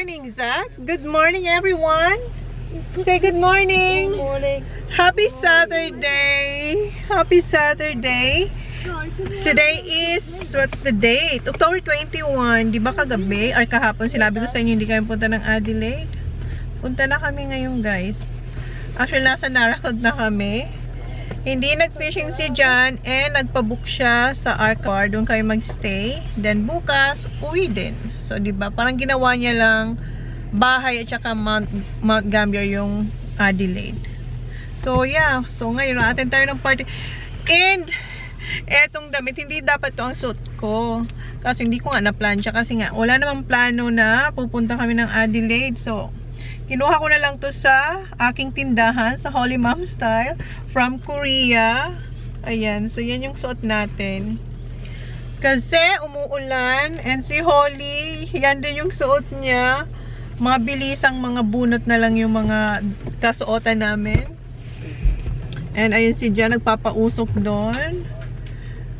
morning, Zach. Good morning, everyone. Say good morning. Good morning. Happy Saturday. Happy Saturday. Today is, what's the date? October 21. Di ba kagabi or kahapon sinabi ko sa inyo hindi kayo punta ng Adelaide? Punta na kami ngayon, guys. Actually, nasa Naracod na kami. Hindi nag-fishing si John and nagpa-book siya sa Arcar. Doon kayo magstay. Then bukas, uwi din. So, diba? Parang ginawa niya lang bahay at saka Mount Gambier yung Adelaide. So, yeah. So, ngayon natin tayo ng party. And, etong damit, hindi dapat to ang suit ko. Kasi hindi ko nga na-plan siya. Kasi nga, wala namang plano na pupunta kami ng Adelaide. So, kinuha ko na lang to sa aking tindahan sa Holy Mom Style from Korea. Ayan. So, yan yung suot natin. Kasi umuulan and si Holly, yan din yung suot niya. Mabilisang mga bunot na lang yung mga kasuotan namin. And ayun si Jan nagpapausok doon.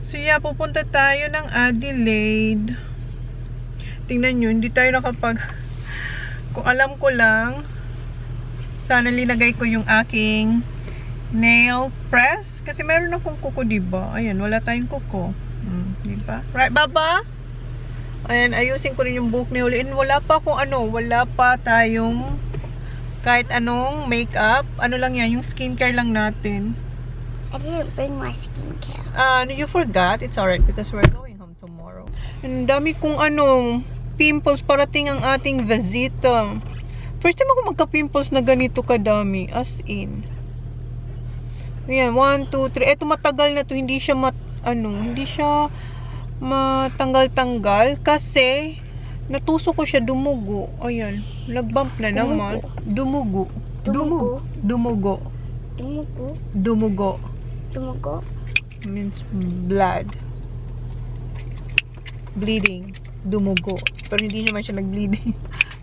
So, yeah, pupunta tayo ng Adelaide. Tingnan nyo, hindi tayo nakapag... Kung alam ko lang, sana linagay ko yung aking nail press. Kasi meron akong kuko, diba? Ayan, wala tayong kuko. Diba? Right, Baba? Ayan, ayusin ko rin yung buhok ni Holly. And wala pa kung ano, wala pa tayong kahit anong makeup. Ano lang yan, yung skincare lang natin. I didn't bring my skincare. You forgot? It's alright because we're going home tomorrow. Ang dami kong pimples, parating ang ating visita. First time ako magka-pimples na ganito kadami. As in. Ayan, 1, 2, 3. Eto matagal na to. Hindi siya hindi siya matanggal-tanggal. Kasi, natuso ko siya dumugo. Ayan. Nagbump na naman. Dumugo. Dumugo. Dumugo. Dumugo. Dumugo. Dumugo. Means blood. Bleeding. Dumugo. Pero hindi naman siya nag-bleeding.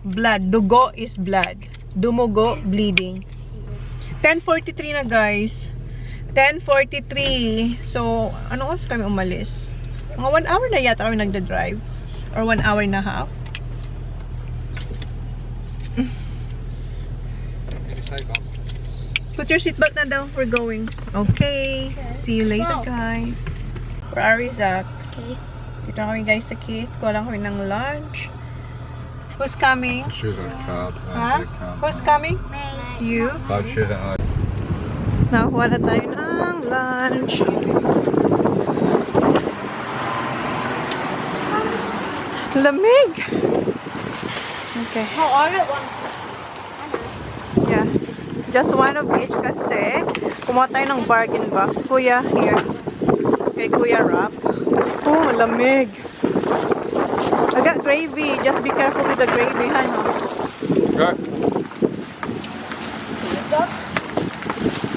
Blood. Dugo is blood. Dumugo, bleeding. 10:43 na, guys. 10:43. So, ano oras kami umalis? Mga 1 hour na yata kami nagda-drive. Or 1 hour and a half. Put your seatbelt na down. We're going. Okay. See you later, guys. Where are we, Zach? Okay. Dito kami, guys, sa Kit. Kuha lang kami ng lunch. Who's coming? Shoes on card. Huh? Who's coming? You? 5 shoes on. Nakuha na tayo ng lunch. Lamig! Okay. Oh, I got one. Yeah. Just one of each kasi kumuha tayo ng bargain box. Kuya, here. Kay Kuya Rap. Oh, lamig. I got gravy. Just be careful with the gravy, honey. Go.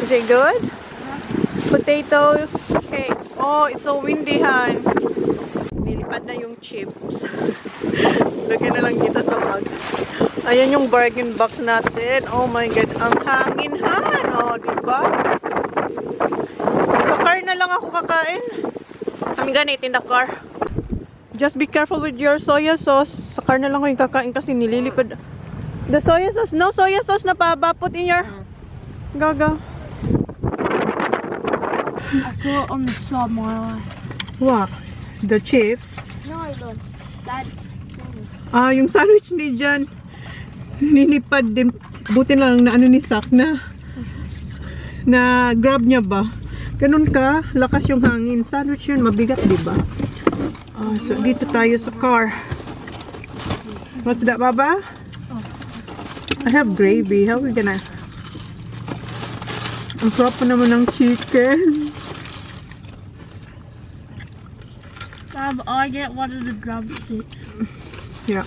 Is it good? Potato cake. Oh, it's so windy, han. Nilipad na yung chips. Lagyan na lang dito sa bag. Ayan yung bargain box natin. Oh my God. Ang hangin, han. Oh, diba? Sa car na lang ako kakain. I'm gonna eat in the car. Just be careful with your soya sauce. Sa car na lang ako yung kakain kasi nililipad. The soya sauce. No soya sauce na pa. Put in your... Gaga. I saw it on the side of my eye. What? The chips? No, I don't. That. Yung sandwich ni Jan. Nilipad din. Buti na lang na ni Sak na grab niya ba? Ganun ka, lakas yung hangin. Sandwich yun, mabigat, diba? So, dito tayo sa car. What's that, Baba? I have gravy. How are we gonna... Ang sarap pa naman ng chicken. I get one of the drumsticks. Yeah.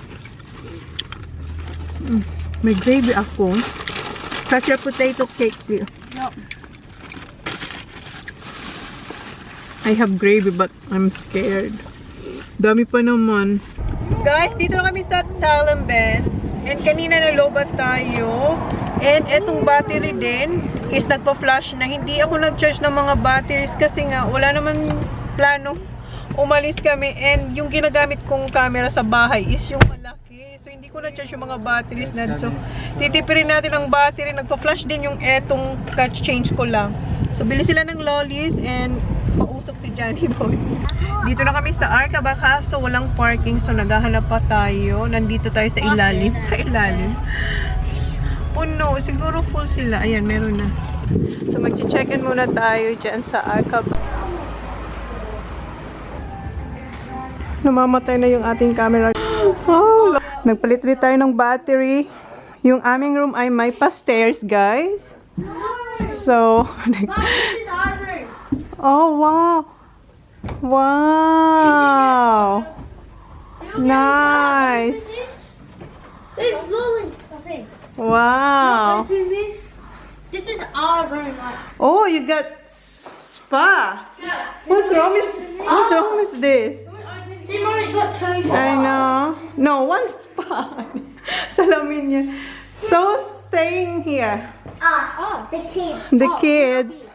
May gravy ako. Such a potato cake, please. Yep. I have gravy but I'm scared. Dami pa naman. Guys, dito na kami sa Allendale. And kanina nalobat tayo. And etong battery din is nagpa-flash na. Hindi ako nag-charge ng mga batteries kasi nga wala naman plano. Umalis kami and yung ginagamit kong camera sa bahay is yung malaki. So hindi ko ko na-charge yung mga batteries na. So, titipirin natin ang battery. Nagpa-flash din yung etong catch change ko lang. So, bili sila ng lollies and pausok si Johnny Boy. Dito na kami sa Arcaba kaso walang parking. So, naghahanap pa tayo. Nandito tayo sa ilalim. Sa ilalim. Puno. Siguro full sila. Ayan, meron na. So, mag-check-in muna tayo dyan sa Arcaba. Namamatay na yung ating camera. Oh, nagpalit-palit tayo ng battery. Yung aming room ay may pa-stairs, guys. So, oh, wow. Wow. Nice. Wow. This is our room. Oh, you got spa. What's wrong with this? See, Mommy got two. I know. No, one spa. Salamin niya. So, staying here. Us. The kids. The kids.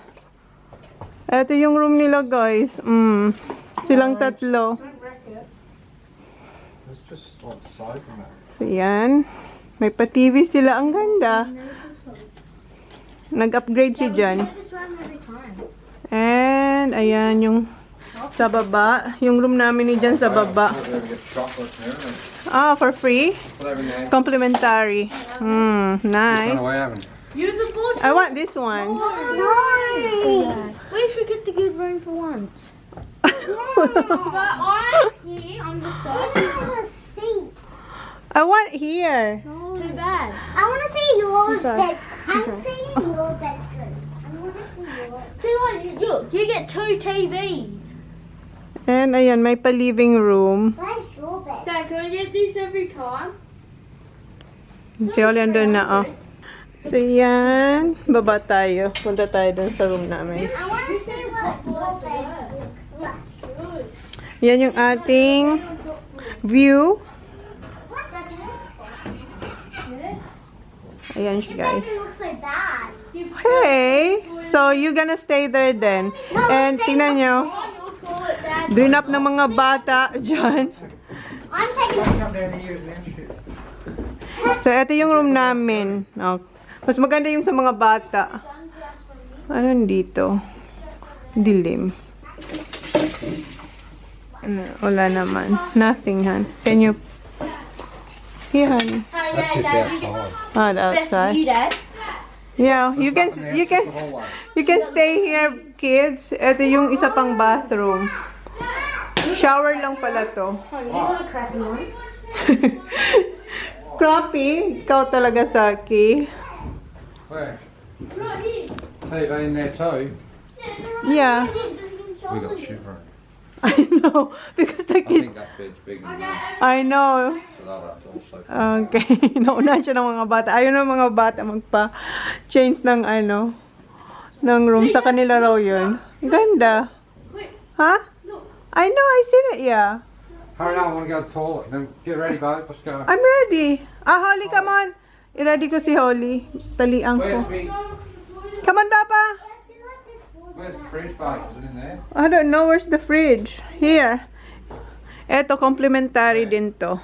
Ito yung room nila, guys. Silang tatlo. It's just outside from that. So, yan. May pa-TV sila. Ang ganda. Nag-upgrade si Jan. And, ayan yung sa baba. Yung room namin ni Jan sa baba. Ah, for free? Complimentary. Nice. Use a board. I want this one. No. We should get the good room for once. But I'm here. I'm the seat. I want here. Too bad. I want to see yours sorry. bed. I'm saying your bedroom. I want to see yours. Look, you get two TVs. And ayan, may pa-living room. Where's your bed? Dad, can I get this every time? Si Oli andun na, oh. So, yan. Baba tayo. Punta tayo dun sa room namin. I want to see what your bed looks like. Yan yung ating view. What? That's Ayan siya, guys. It looks so bad. Hey! So, you gonna stay there then. And tingnan nyo. Drain up ng mga bata dyan. I'm taking. So, ito yung room namin. Oh, mas maganda yung sa mga bata. Ano dito? Dilim. Ano, wala naman. Nothing, hon. Can you... Here, honey. That's just outside. Oh, the outside. Dad. Yeah, you can stay here, kids. Ito yung isa pang bathroom. Shower lang pala to. You got a crappy one. Crappy? Ikaw talaga, Saki. Where? TV in there too. Yeah. We got shit room. I know. Because the I kids... think that bed's bigger than that. I know. So they'll have to also. Okay. Nauna siya ng mga bata. Ayaw ng mga bata magpa-change ng ano, ng room. Sa kanila raw yun. Ganda. Ha? I know. I seen it, yeah. Hurry up, I want to go to the toilet. Then get ready, babe. Let's go. I'm ready. Ah, Holly, come on. I-ready ko si Holly. Talian ko. Where's me? Come on, Papa. Where's the fridge, babe? Is it in there? I don't know. Where's the fridge? Here. Eto, complimentary din to.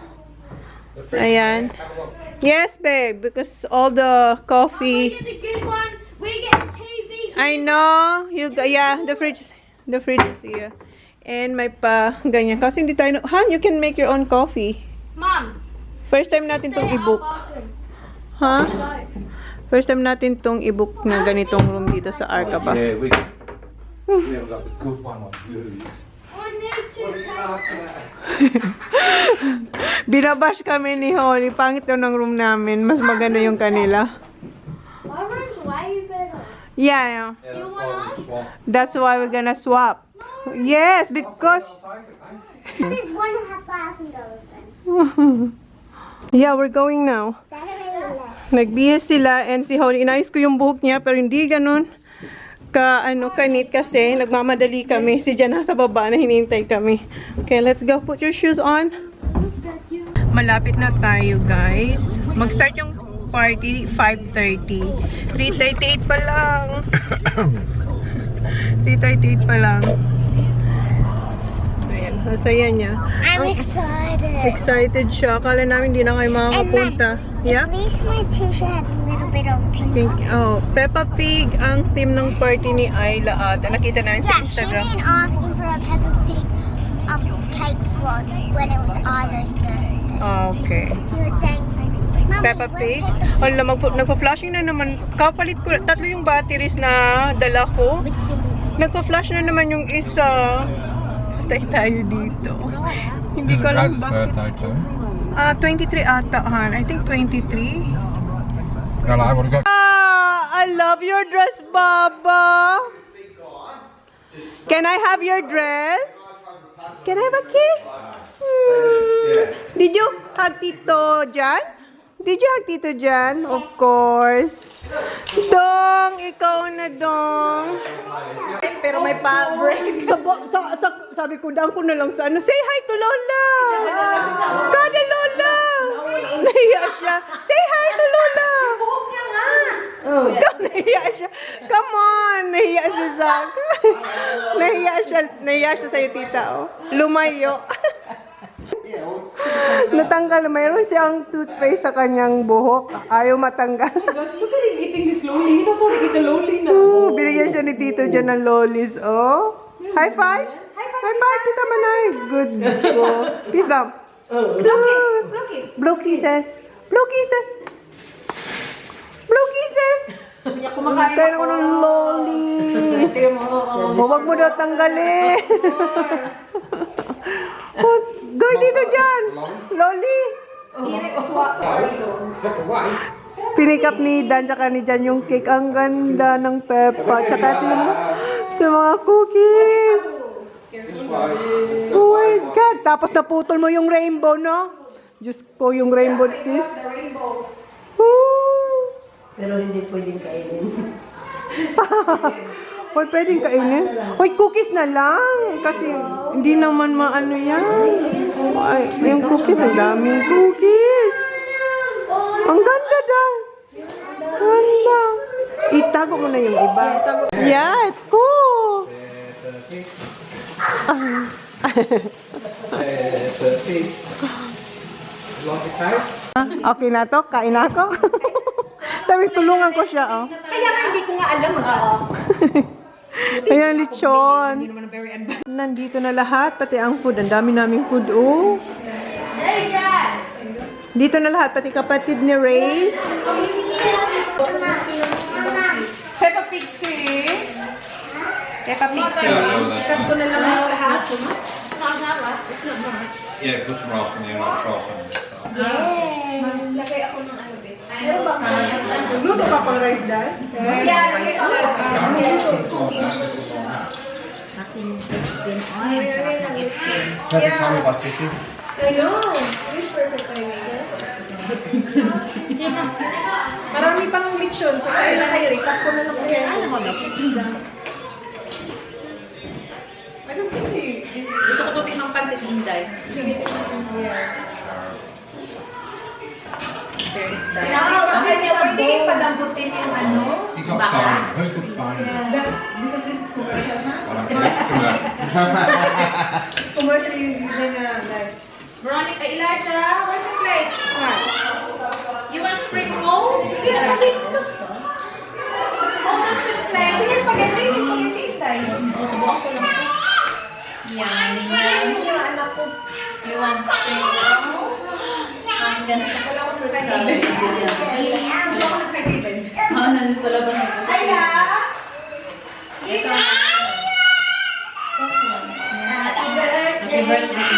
The fridge. Ayan. Have a look. Yes, babe. Because all the We coffee... get the good one. We get the TV. I know. Yeah, the fridge is here. And may pa ganyan. Kasi hindi tayo... Han, you can make your own coffee. Mum. First time natin tong i-book. Ha? First time natin tong i-book na ganitong room dito sa Arcaba. Yeah, we haven't got the good one like you. I need to take. Binabash kami ni Holly. Pangit daw ng room namin. Mas maganda yung kanila. My room's way better. Yeah, Yeah, You that's want why we us? swap. that's why we're gonna swap. Yes, because... This is $1,500 then. Yeah, we're going now. That already left. Nagbihis sila and si Holly, inayos ko yung buhok niya pero hindi ganun kanit kasi nagmamadali kami. Si Jan nasa baba na hinihintay kami. Okay, let's go. Put your shoes on. Malapit na tayo, guys. Mag-start yung party 5:30. 3:38 pa lang. 3:38 pa lang. Ayan. Masaya niya. I'm Ang excited. excited siya. Akala namin hindi na kayo makakapunta. Yeah? At least my t-shirt had a little bit of pink. Pink. Oh, Peppa Pig ang theme ng party ni Ayla ata. Nakita namin sa Yeah, she Instagram. been asking for a Peppa Pig cake for when it was Isla's birthday. Okay. She was saying, Mommy, Peppa where's Pig. Wala, nagpa-flashing na naman. Kapalit ko, tatlo yung batteries na dala ko. Nagpa-flash na naman yung isa. Patay tayo dito. Hindi ko alam bakit. birthday too. 23 ata, Han. I think 23. Hello, I would have got. I love your dress, Baba. Can I have your dress? Can I have a kiss? Did you hug Tito Jan? Did you hug Tito Jan? Of course. Dong, ikaw na dong. Pero may pa-break. Sabi ko, daan ko na lang sa ano. Say hi to Lola. Kada Lola. Nahiya siya. Say hi to Lola. Buhok niya nga. Oh, nahiya siya. Come on. Nahiya si Zach. Nahiya siya sa'yo, tita. Oh. Lumayo. Natanggal. Mayroon siyang toothpaste sa kanyang buhok. Ayaw matanggal. Gosh, look at him eating this lolly. He doesn't eat the lolly now. Oh, binigyan siya ni Tito dyan ng lollies. Oh. High five. High five, Tita Manay. Good go. Peace bump. Blue kiss. Blue kiss. Blue kisses. Blue kisses. Blue kisses. Sabi niya, kumakain Tayo ako ng lollies. Sige mo. Huwag mo daw tanggalin. Oh, goy dito dyan. Lolly. Pinick up ni Dan tsaka ni Jan yung cake. Ang ganda ng Peppa. Tsaka ito yung mga cookies. Oh my God. Tapos naputol mo yung rainbow, no? Diyos ko, yung rainbow, sis. Pero hindi pwedeng kainin. Hoy, pwedeng kainin. Hoy, cookies na lang. Kasi hindi naman maano yan. Ay, yung cookies, ang daming cookies. Ang ganda daw. Ganda. Itago mo na yung iba. Yeah, it's cool. Okay na to, kain na ako. Sabi, tulungan ko siya, oh. Kaya nga hindi ko nga alam Ayan, lechon. Nandito na lahat, pati ang food. Ang dami naming food, oh. Dito na lahat, pati kapatid ni Reyes. Peppa Pig tree. Peppa Pig tree. Ikat ko na lang yung lahat. Yeah, put some rice in there. I'll try some of this stuff. Lagay ako ng ano din. Luto ka pang rice, Dad? Yeah, lagay ako. Perfect timing by Sissy. I know. This perfect timing. Marami pang lechon. So, kaya na kayo. Recap ko na lang kayo. Ano mo na? Gusto ko tutik ng pansit hinday. Sinabi ko sa kanya, pwede ipalambutin yung ano? You got bone. Who puts bone in it? Because this is commercial, ha? I don't know. Commercial yung gina na, like, Veronica, Elijah, where's the plate? You want sprinkles? Hold on to the plate. Sige, spaghetti. Spaghetti inside. Subukan ko lang ito. Yan. Yung anak ko. You want sprinkles? Ang ganda. Wala akong nagkaibigan. Wala akong nagkaibigan. Nandun sa labas nito. Ayla! Ito. Happy birthday.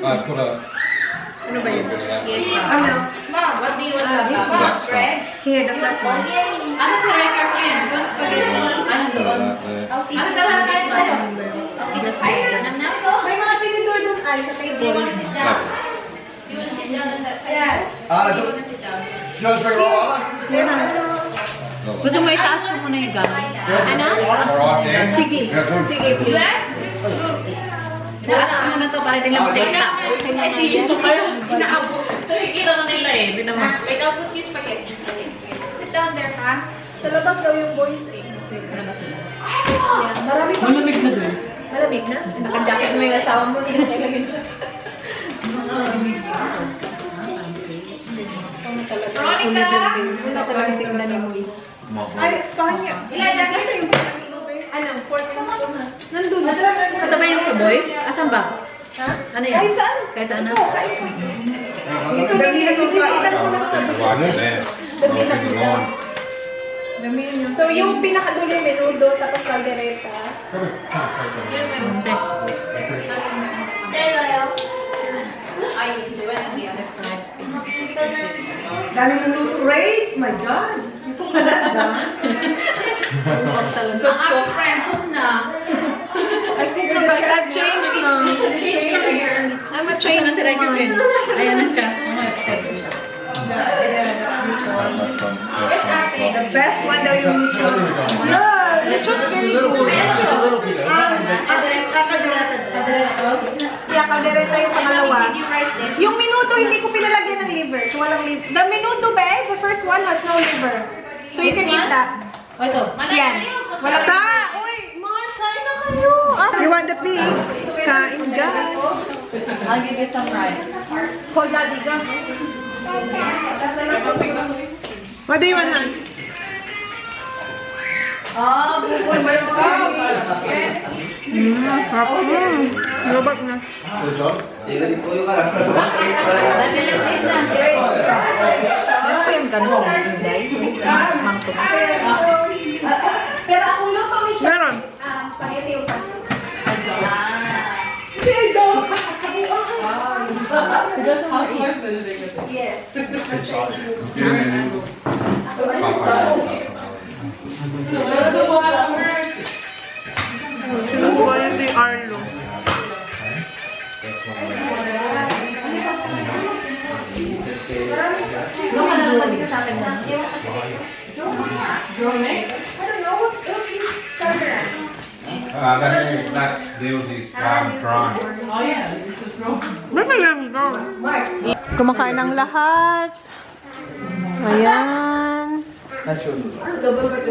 I've put a. ano ba yun? Yes, Ano? Mom, what do you want? Black bread? Here, the You flat want one. Ano sa record cream? You want spaghetti? Ano doon? Ano talaga tayo? Because I don't know. May mga tinidor doon ay sa Do you table. want to sit down? Do you want to sit down on that side? Yeah. Do you want to sit down? Gusto mo itaas mo muna yung gamit? Ano? Alright, then. Sige. Yeah, good. Sige, please. Taas mo muna to para tingnan mo. Inaabot. Nakikita na nila eh. Hindi naman. Wait, I'll put you spaghetti. down there, ha? Sa labas daw yung boys eh. Yeah, marami pa. Malamig na din. Malamig na? Naka-jacket mo yung asawa mo, hindi na kailangan siya. Veronica! Wala talaga si Indan mo eh. Ay, kanya. Ilan kasi yung Ano, 4 minutes na. Nandun na. Kasama yung sa boys? Asan ba? Ha? Ano yan? Kahit saan? Kahit saan na? Ito na pinagpipitan ko lang sa Damihan nyo. So, yung pinakadulo yung menudo, tapos caldereta. Yung meron. Ay, di ba nang the other side? Dami ng luto. Race? My God. Ito ka na, Ang friend, cook na. I think na guys, I've changed na. Change career. I'm a changed woman. Ayan na siya. Mga excited siya. The best one daw yung lechon. Yeah, lechon's very good. Yeah, caldereta yung pangalawa. Medium rice dish. Yung minuto, hindi ko pinalagyan ng liver. So, walang liver. The minuto, babe, the first one has no liver. So, you can eat that. O ito. Yan. Walang Ta! Uy! Mark, kain na kayo! You want the pig? Kain ka. I'll give you some rice. Hold daddy ka. What do you want, Han? Lubag na. Meron pa yung ganun. Guys. Mangtok. Pero akong luto ni siya. Meron. Spaghetti yung pancit. Yes. Sinubukan niya si Arlo. Doon ka na lang nabigay sa akin na. I don't know. What's this starter? That's DIOS is prawn. Kumakain ng lahat. Ayan.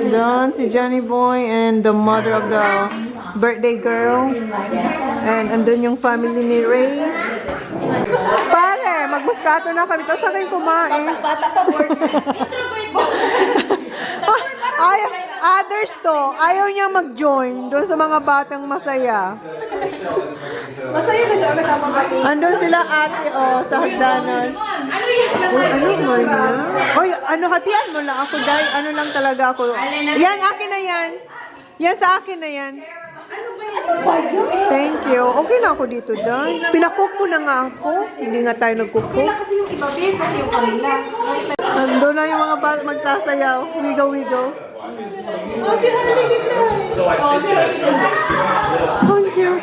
Doon si Johnny Boy and the mother of the birthday girl. And andun yung family ni Ray. Pare, magmuskato na kami. Tapos kami kumain. Bata pa birthday. Others to, ayaw niya mag-join doon sa mga batang masaya. Masaya na siya kasama kami. Andun sila ate, sa hagdanan. Ano yan? Uy, ano mo na? Uy, ano, hatian mo lang ako dahil ano lang talaga ako. Yan, akin na yan. Yan sa akin na yan. Ano ba yun? Thank you. Okay na ako dito, dahil. Pinacook mo na nga ako. Hindi nga tayo nagcook. Kailan kasi yung iba, babe, kasi yung kanila. Andun na yung mga bata magsasayaw. Wigaw-wigaw. Oh, si Harley din na. Thank you.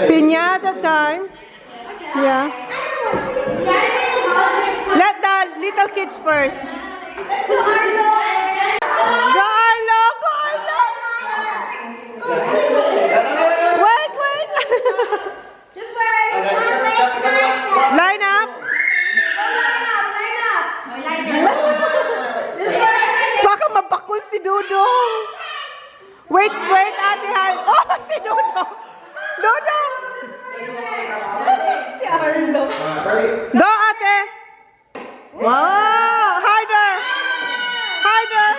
Piñata time. Yeah. Let the little kids first. Go Arlo! Go Arlo! Go Arlo! Wait, wait! Just wait. Line up! Baka mapakul si Dudong. Wait, wait, Ate Han. Oh, si Dudong. Dudong! Si Arlo. Go, Ate! Wow! Harder! Harder!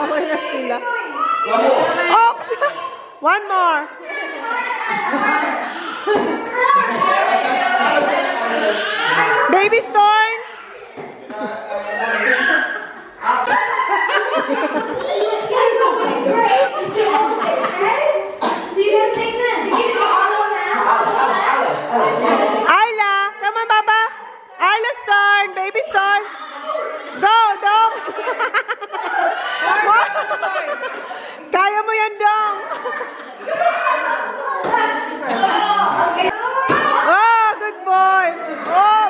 Wala sila. Oops! One more. Baby Storm! Arla! Come on, Baba! Arla Storm! Baby Storm! Go, Dong! Kaya mo yan, Dong! Oh, good boy! Oh,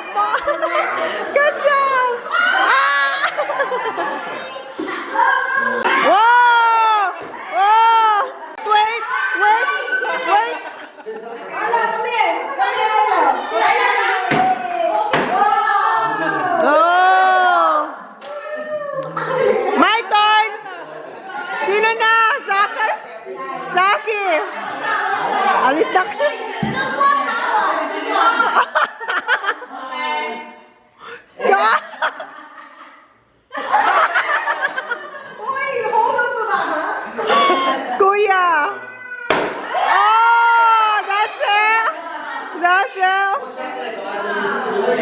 Russell.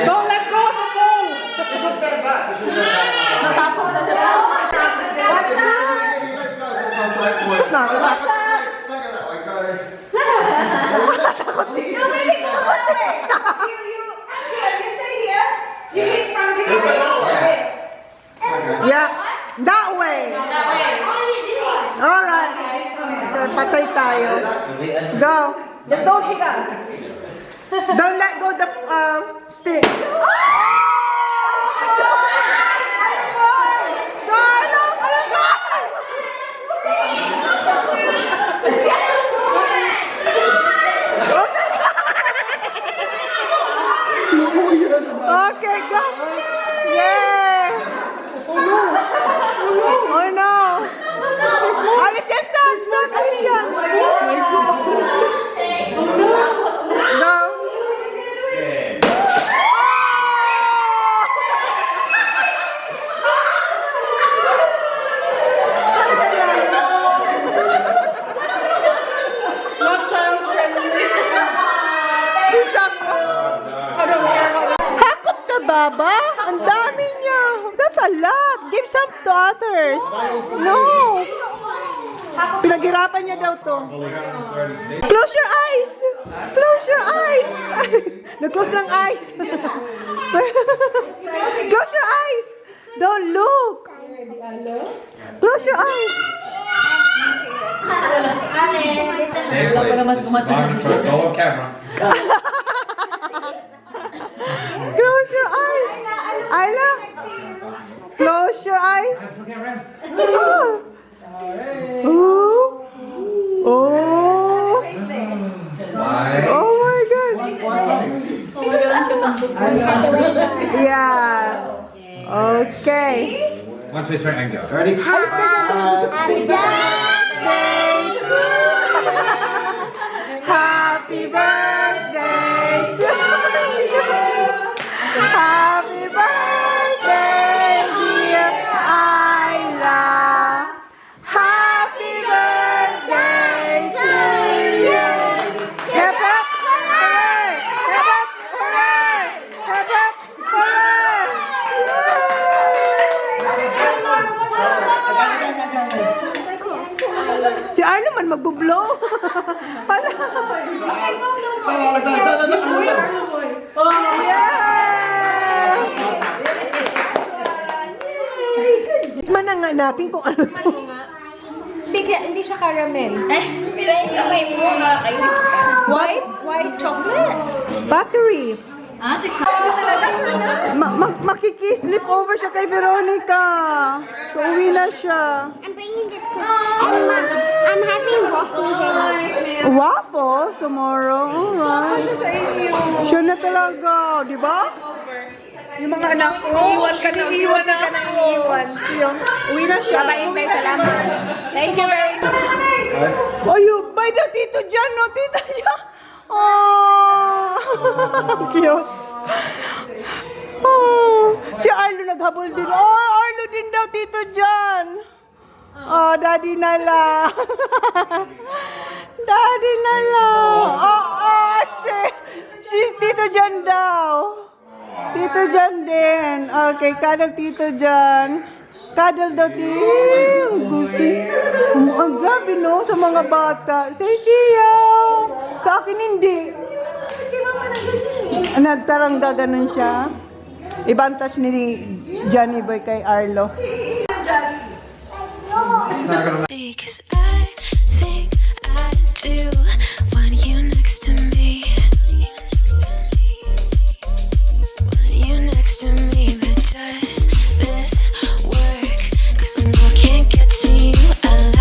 Don't let go of the phone. Natapos na siya. Sus na. You hit from this way. Yeah, that way. Alright. Patay tayo. Go. Just don't hit us. Don't let go the stick. Okay, go. Yay. Oh no. Alis yan, Sam. Sam, alis yan. Go. Hakot na baba? Ang dami niya. That's a lot. Give some to others. No. Pinaghirapan niya daw to. Close your eyes. Close your eyes. Nag-close ng eyes. Close your eyes. Don't look. Close your eyes. It's all on camera. Close your eyes. Ayla. Close your eyes. Oh. Oh. Oh. Oh my God. Yeah. Okay. 1, 2, 3, and go. Happy birthday. Happy birthday to you. Happy birthday, dear Ayla. Happy birthday to you. Hip hip hooray! Hip hip hooray! Hip hip hooray! Si Arlo man magbo-blow. Oh, yeah! Tikman na nga natin kung ano to. Hindi siya caramel. White chocolate. Battery. Talaga siya na. Makikislip over siya kay Veronica. So, uwi na siya. I'm bringing this cookie. And I'm having waffles and Waffles tomorrow. Alright. Sure na talaga. Di ba? Yung mga anak ko. Iiwan na ako. Uwi na siya. Bye, salamat. Thank you very much. Ayun, bye daw Tito Jan, no? Tita Jan. Oh, cute. Oh, si Arlo naghabol din. Oh, Arlo din daw, Tito Jan. Oh, Daddy na lang. Daddy na lang. Oh, Aste. Si Tito Jan daw. Tito Jan din. Okay, kadang Tito Jan. Kadal daw, Tito. Gusto. Ang gabi, no? Sa mga bata. Say, siyaw. Sa akin, hindi. Nagtarangga ganun siya. Ibantas ni Johnny Boy kay Arlo. Cause I think I do want you next to me.